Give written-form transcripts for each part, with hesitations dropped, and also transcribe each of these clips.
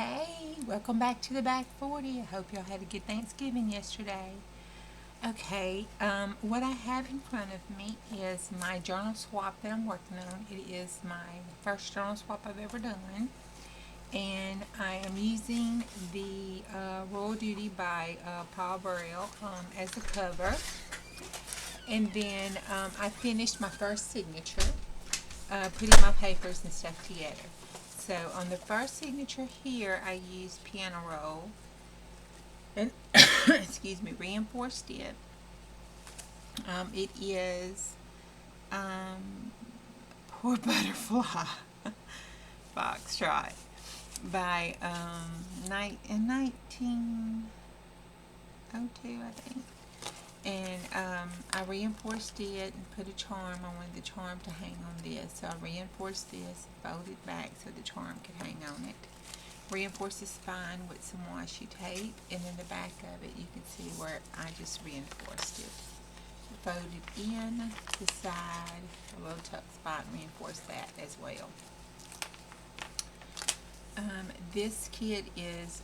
Hey, welcome back to the Back 40. I hope y'all had a good Thanksgiving yesterday. Okay, what I have in front of me is my journal swap that I'm working on. It is my first journal swap I've ever done. And I am using the Royal Duty by Paul Burrell as the cover. And then I finished my first signature, putting my papers and stuff together. So on the first signature here, I used piano roll and excuse me, reinforced it. It is Poor Butterfly Foxtrot by in 1902, I think. And I reinforced it and put a charm. I wanted the charm to hang on this, so I reinforced this, folded back so the charm could hang on it. Reinforced the spine with some washi tape, and in the back of it you can see where I just reinforced it. Folded in the side, a little tuck spot, and reinforced that as well. This kit is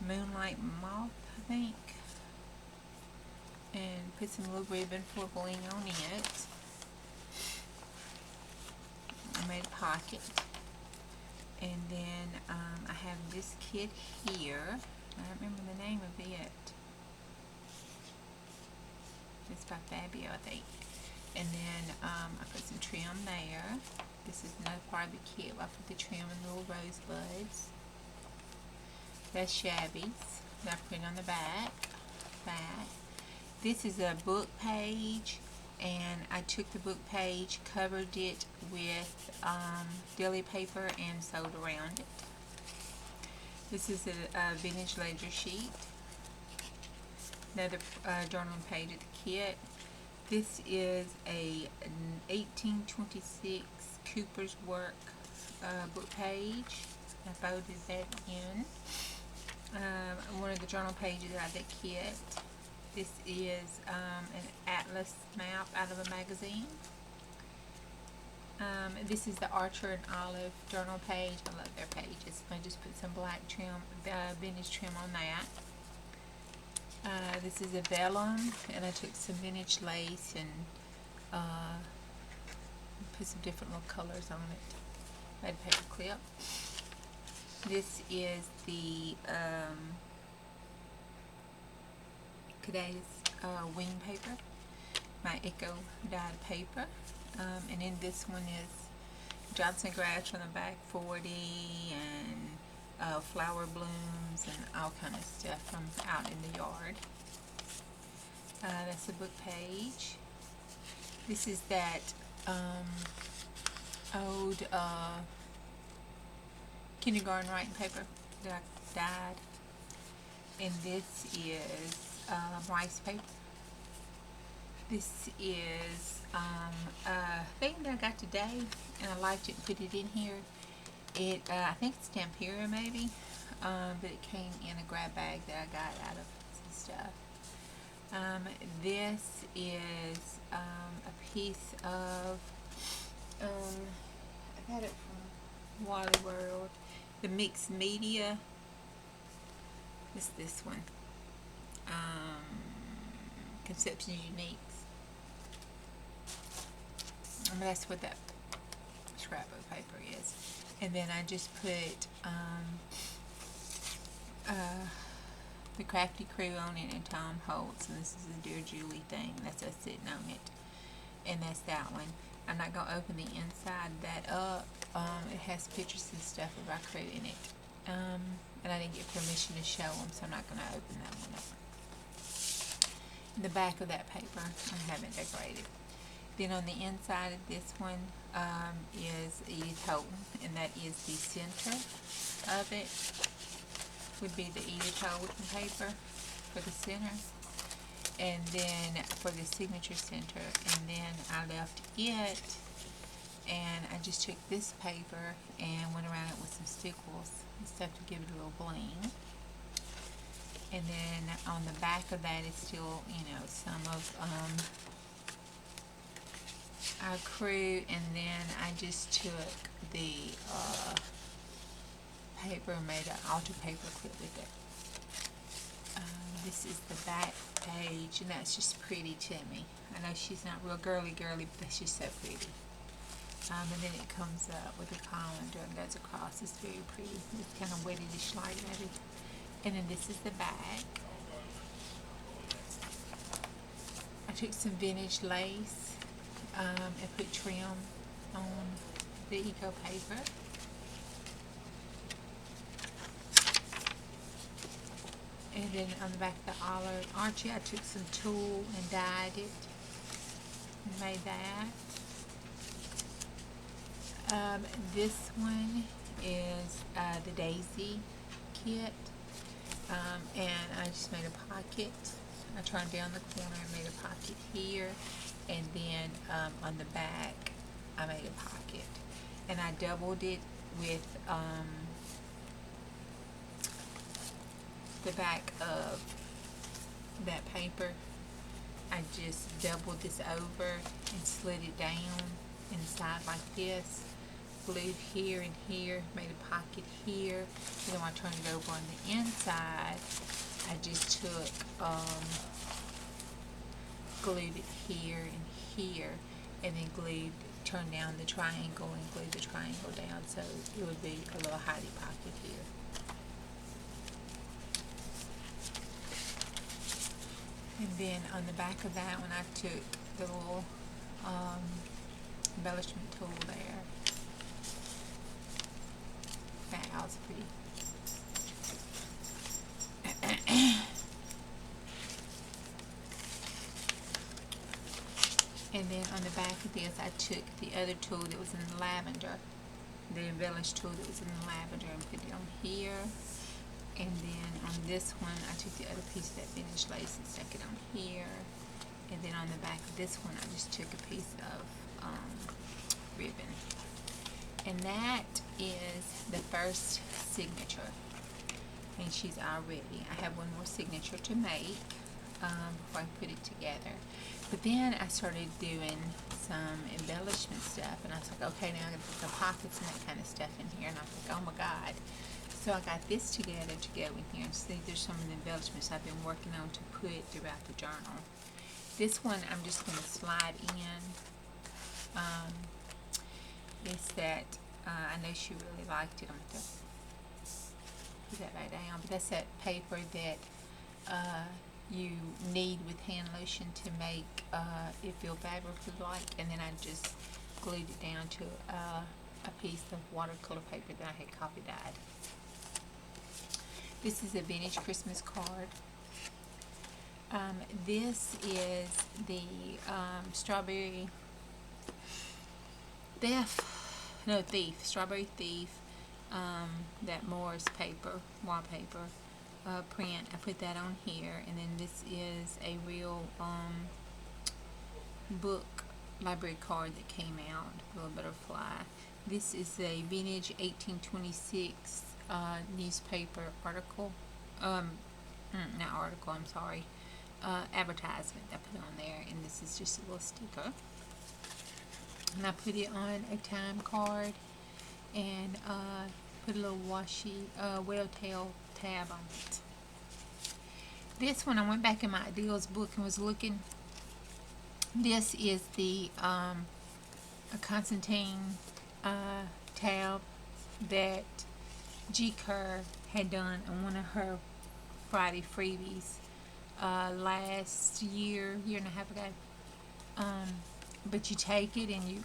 Moonlight Moth, I think, and put some little ribbon for bling on it. I made a pocket. And then I have this kit here. I don't remember the name of it. It's by Fabio, I think. And then I put some trim there. This is another part of the kit. I put the trim and little rosebuds. That's Shabby's. And I put it on the back. This is a book page, and I took the book page, covered it with deli paper, and sewed around it. This is a vintage ledger sheet. Another journaling page of the kit. This is a 1826 Cooper's Work book page. I folded that in. One of the journal pages out of the kit. This is an atlas map out of a magazine. This is the Archer and Olive journal page. I love their pages. I just put some black trim, vintage trim on that. This is a vellum, and I took some vintage lace and put some different little colors on it. I had a paper clip. This is the Today's wing paper, my Echo dyed paper, and in this one is Johnson grass from the back 40 and flower blooms and all kind of stuff from out in the yard. That's the book page. This is that old kindergarten writing paper that I dyed, and this is rice paper. This is a thing that I got today, and I liked it and put it in here. I think it's Tempura maybe, but it came in a grab bag that I got out of some stuff. This is a piece of, I got it from Wally World, the mixed media. It's this one. Conception Uniques. And that's what that scrapbook paper is. And then I just put the Crafty Crew on it and Tom Holtz, and this is a Dear Julie thing. That's us sitting on it. And that's that one. I'm not going to open the inside of that up. It has pictures and stuff of our crew in it. And I didn't get permission to show them, so I'm not going to open that one up. The back of that paper I haven't decorated. Then on the inside of this one is Edith Houghton, and that is the center of it. Would be the Edith Houghton paper for the center, and then for the signature center. And then I left it, and I just took this paper and went around it with some stickles and stuff to give it a little bling. And then on the back of that is still, you know, some of our crew. And then I just took the paper and made an altar paper clip with it. This is the back page, and that's just pretty to me. I know she's not real girly, but that's just so pretty. And then it comes up with a colander and goes across. It's very pretty. It's kind of wettish light maybe. And then this is the back. I took some vintage lace and put trim on the eco paper. And then on the back of the olive Archie, I took some tulle and dyed it and made that. This one is the Daisy kit, and I just made a pocket. I turned down the corner and made a pocket here, and then on the back I made a pocket, and I doubled it with the back of that paper. I just doubled this over and slid it down inside like this, glued here and here, made a pocket here, and then when I turned it over on the inside, I just took glued it here and here, and then turned down the triangle and glued the triangle down so it would be a little hidey pocket here. And then on the back of that one, I took the little embellishment tool there. That was pretty. And then on the back of this, I took the other tool that was in lavender, the embellished tool that was in lavender, and put it on here. And then on this one, I took the other piece of that vintage lace and stuck it on here. And then on the back of this one, I just took a piece of ribbon. And that is the first signature. And she's all ready. I have one more signature to make before I put it together. But then I started doing some embellishment stuff. And I was like, okay, now I'm going to put some pockets and that kind of stuff in here. And I was like, oh my God. So I got this together to go in here, and see there's some of the embellishments I've been working on to put throughout the journal. This one I'm just going to slide in. It's that, I know she really liked it. I'm going to put that right down. But that's that paper that you knead with hand lotion to make it feel fabrically like. And then I just glued it down to a piece of watercolor paper that I had copy dyed. This is a vintage Christmas card. This is the Strawberry Thief, that Morris paper, wallpaper print. I put that on here, and then this is a real book library card that came out, a little butterfly. This is a vintage 1826 newspaper article, not article, I'm sorry, advertisement I put on there, and this is just a little sticker. And I put it on a time card and put a little washi, whale-tail tab on it. This one, I went back in my ideals book and was looking. This is the a Constantine tab that G. Kerr had done on one of her Friday freebies last year and a half ago. But you take it and you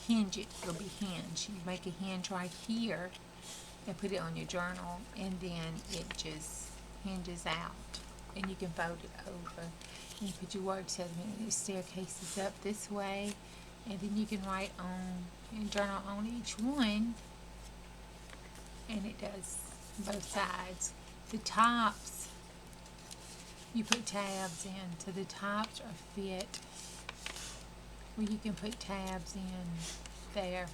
hinge it. It'll be hinged. You make a hinge right here and put it on your journal, and then it just hinges out. And you can fold it over. And you put your words up, and your staircase is up this way. And then you can write on your journal on each one. And it does both sides. The tops, you put tabs in. So the tops are fit where you can put tabs in there.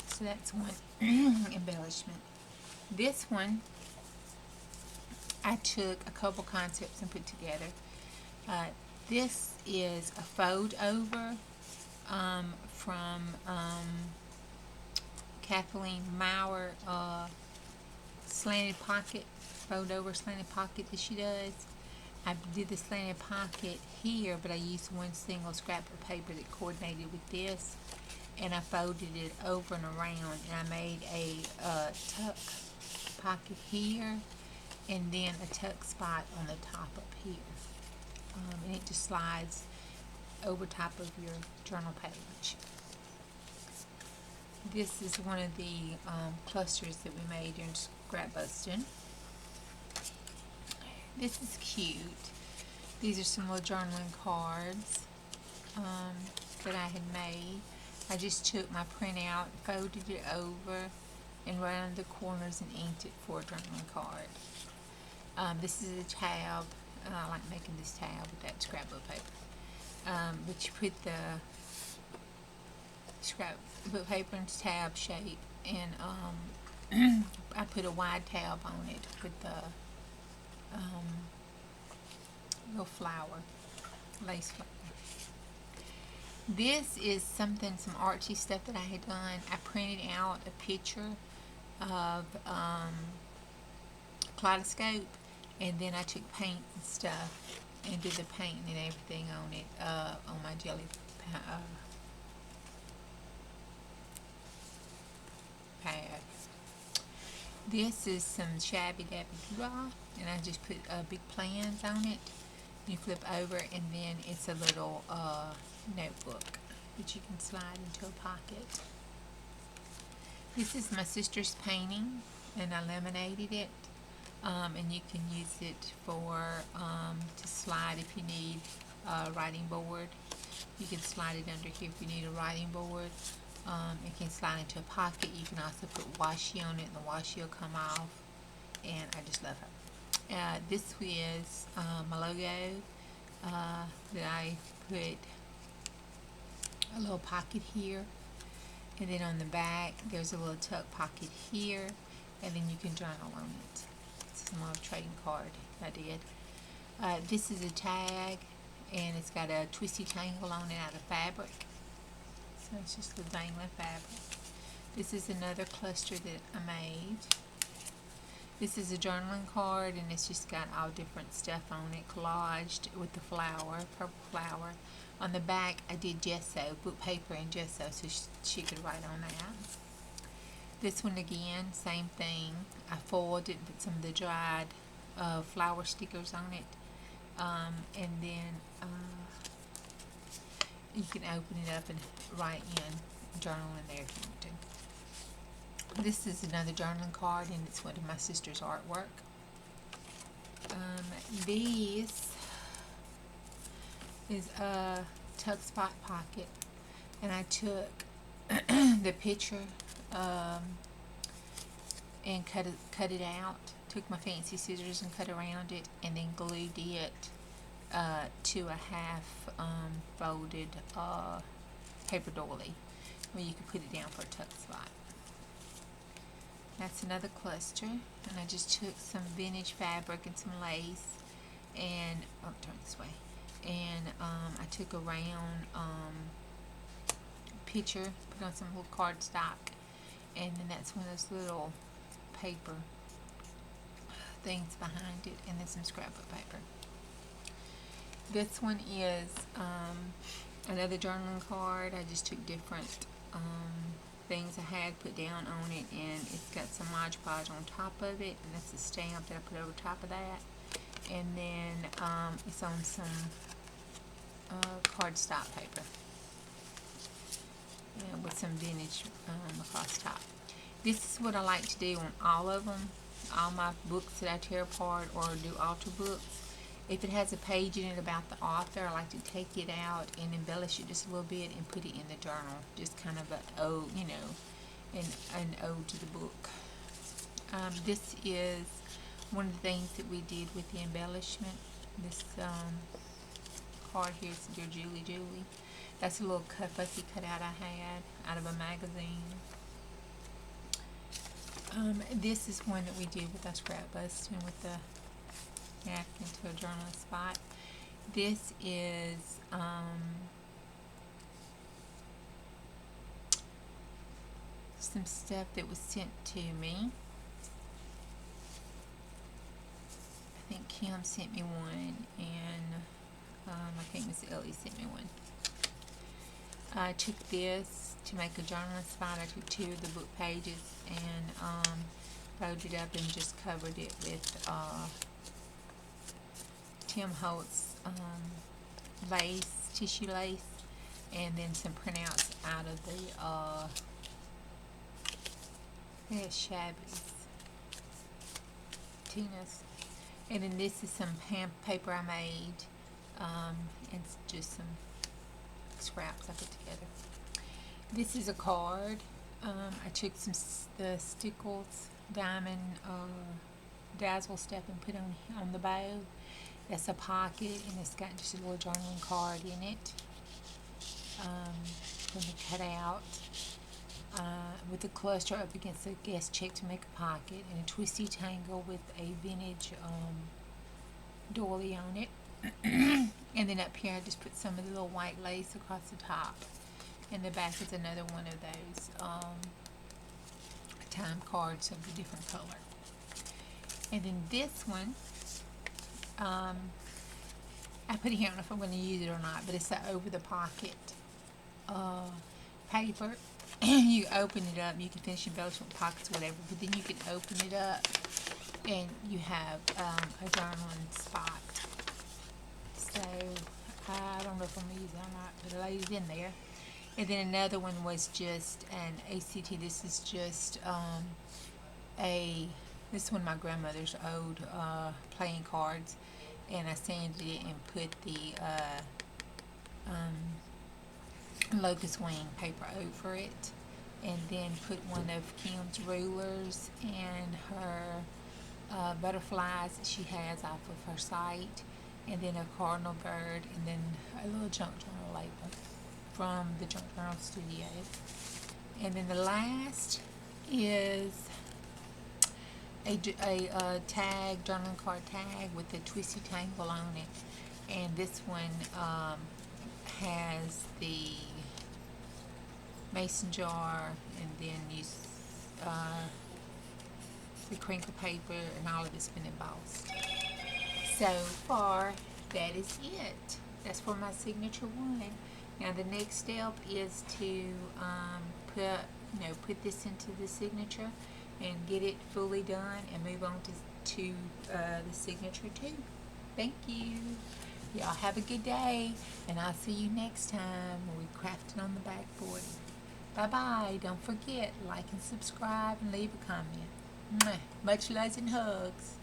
So that's one embellishment. This one, I took a couple concepts and put together. This is a fold over from Kathleen Maurer slanted pocket, fold over slanted pocket that she does. I did the slanted pocket here, but I used one single scrap of paper that coordinated with this, and I folded it over and around, and I made a tuck pocket here, and then a tuck spot on the top up here, and it just slides over top of your journal page. This is one of the clusters that we made during scrap busting. This is cute. These are some little journaling cards that I had made. I just took my printout, folded it over, and rounded the corners and inked it for a journaling card. This is a tab, and I like making this tab with that scrapbook paper. But you put the scrapbook paper in tab shape, and I put a wide tab on it with the little flower, lace flower. This is some artsy stuff that I had done. I printed out a picture of kaleidoscope, and then I took paint and stuff and did the painting and everything on it, on my jelly pad. This is some shabby dabby doo-dah, and I just put big plans on it. You flip over, and then it's a little notebook that you can slide into a pocket. This is my sister's painting, and I laminated it, and you can use it for to slide if you need a writing board. You can slide it under here if you need a writing board. It can slide into a pocket. You can also put washi on it, and the washi will come off, and I just love her. This is my logo that I put a little pocket here, and then on the back there's a little tuck pocket here, and then you can journal on it. This is a little trading card I did. This is a tag, and it's got a twisty tangle on it out of fabric. So it's just the dangling fabric. This is another cluster that I made. This is a journaling card, and it's just got all different stuff on it, collaged with the flower, purple flower. On the back, I did gesso, book paper and gesso, so she could write on that. This one again, same thing. I foiled it, put some of the dried flower stickers on it, and then you can open it up and write in, journal in there if you want to. This is another journaling card, and it's one of my sister's artwork. This is a tuck spot pocket, and I took the picture and cut it out. Took my fancy scissors and cut around it, and then glued it to a half folded paper doily where you could put it down for a tuck spot. That's another cluster, and I just took some vintage fabric and some lace, and turn this way, and I took a round picture, put on some little cardstock, and then that's one of those little paper things behind it, and then some scrapbook paper. This one is another journaling card. I just took different things I had put down on it, and it's got some Mod Podge on top of it, and that's a stamp that I put over top of that, and then it's on some cardstock paper with some vintage across top. This is what I like to do on all of them, all my books that I tear apart or do altar books. If it has a page in it about the author, I like to take it out and embellish it just a little bit and put it in the journal. Just kind of an ode, an ode to the book. This is one of the things that we did with the embellishment. This card here is Dear Julie. That's a little fussy cutout I had out of a magazine. This is one that we did with our scrap busting with the napkin to a journaling spot. This is some stuff that was sent to me. I think Kim sent me one, and I think Miss Ellie sent me one. I took this to make a journaling spot. I took 2 of the book pages and folded up and just covered it with Tim Holtz lace, tissue lace, and then some printouts out of the Shabby's, Tina's. And then this is some paper I made, and it's just some scraps I put together. This is a card. I took some the Stickles diamond dazzle stuff and put on the bow. That's a pocket, and it's got just a little journaling card in it. Let me cut out with the cluster up against the guest check to make a pocket, and a twisty tangle with a vintage doily on it. And then up here I just put some of the little white lace across the top, and the back is another one of those time cards of a different color. And then this one I put it here, I don't know if I'm going to use it or not, but it's the over the pocket paper. You open it up, you can finish embellishment pockets or whatever, but then you can open it up and you have a journaling spot. So I don't know if I'm going to use it or not, but it lays in there. And then another one was just an ACT. This is just this is one of my grandmother's old playing cards, and I sanded it and put the locust wing paper over it, and then put one of Kim's rulers and her butterflies that she has off of her site, and then a cardinal bird, and then a little junk journal label from the Junk Journal Studio. And then the last is a tag, journaling card tag with a twisty tangle on it, and this one has the mason jar, and then use the crinkle paper, and all of it's been embossed. So far, that is it. That's for my signature one. Now the next step is to put this into the signature and get it fully done, and move on to the signature too. Thank you. Y'all have a good day, and I'll see you next time when we're crafting on the backboard. Bye-bye. Don't forget, like and subscribe and leave a comment. Much loves and hugs.